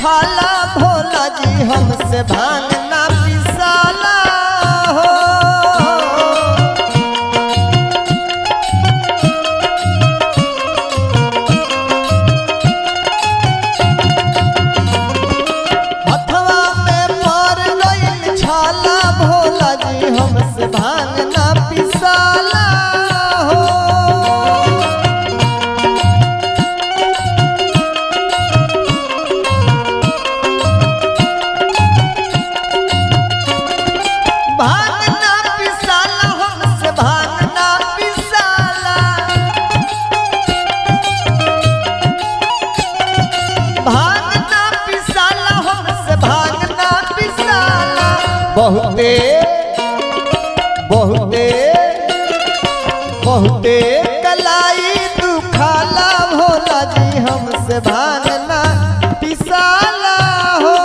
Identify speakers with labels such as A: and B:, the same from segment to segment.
A: छाला भोला जी हमसे भांग ना पिसाला हो। हथवा में पड़ गइल छाला भोला जी हमसे भांग ना पिसाला हो। भांग ना पिसाला हमसे भांग ना पिसाला, भांग ना पिसाला हमसे भांग ना पिसाला। बहुते बहुते बहुते कलाई दुखाला भोला जी हमसे भांग ना पिसाला हो।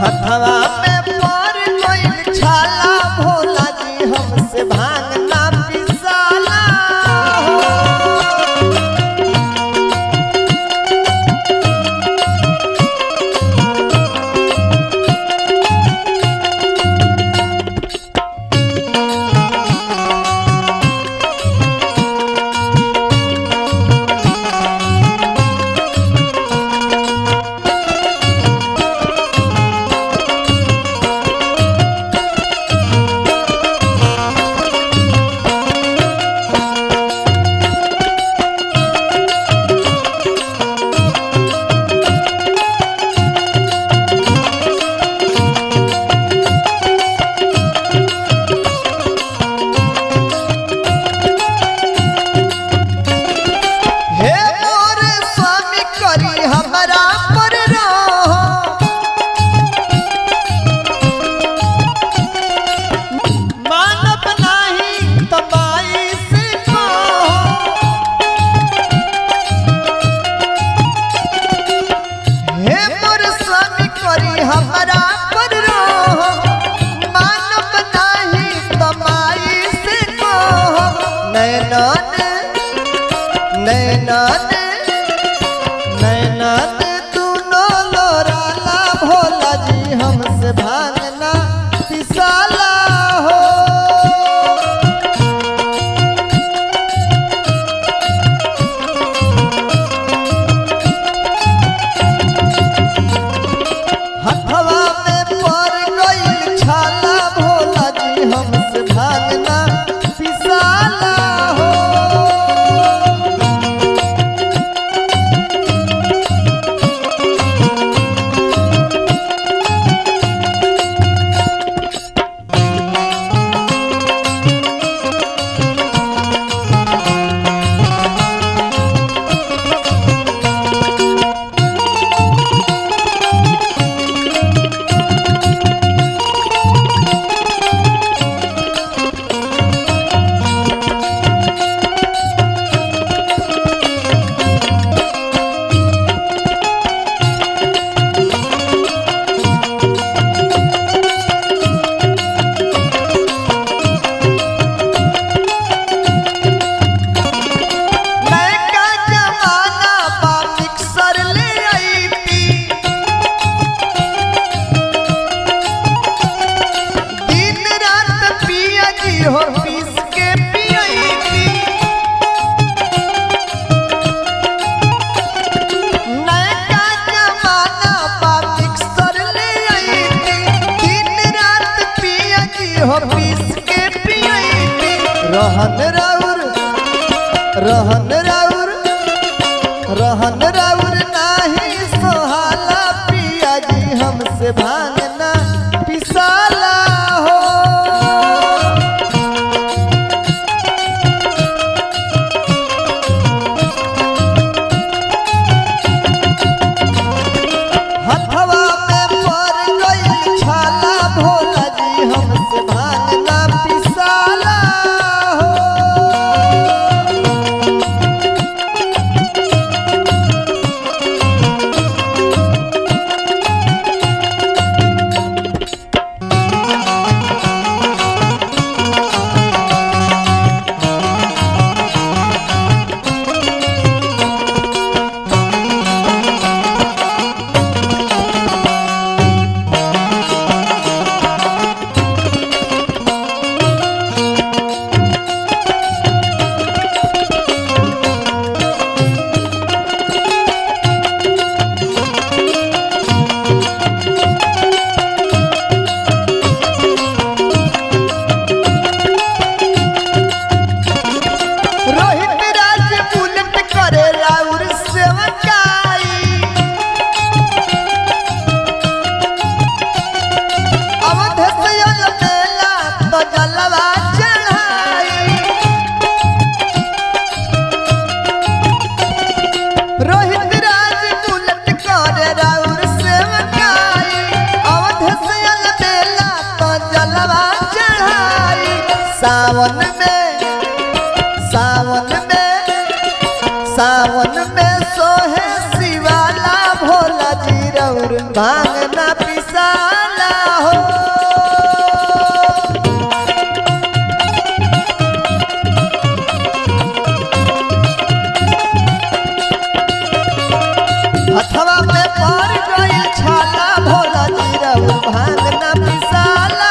A: हथवा में पड़ गइल छाला भोला जी हमसे भांग ना पिसाला हो। हे मोर स्वामी करी हमरा पर रहो, मानव नाही तबाई से कहो। हे मोर स्वामी करी हमरा पर रहो, मानव नाही तबाई से कहो। नैनन नैनन नैनन तूनो लोराला भोला जी हमसे भांग ना पिसाला हो। हथवा में पड़ गइल छाला भोला जी हमसे भांग ना पिसाला हो। नयका जमाना बा मिक्सर ले आईती, दिन रात पिया जी हो पीस के पियती। नयका जमाना बा मिक्सर ले आईती, दिन रात पिया जी हो पीस के पियती। रहन राउर रहन राउर रहन राउर नाही सोहाला पिया जी हमसे भांग ना पिसाला हो। हथवा में पड़ गइल छाला भोला जी हमसे भांग ना पिसाला हो। सावन में सोहे शिवाला भोला जी रौर भांग ना पिसाला हो। हथवा पे पड़ गई छाला भोला जी रौर भांग ना पिसाला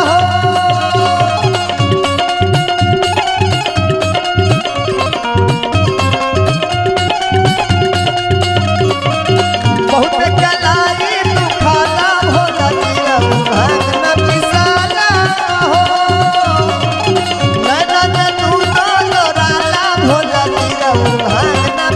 A: हो। बहुत कलाई दुखाला भोला जी रौर भांग ना पिसाला हो। नैना दूनो लोराला भोला जी रौर भांग ना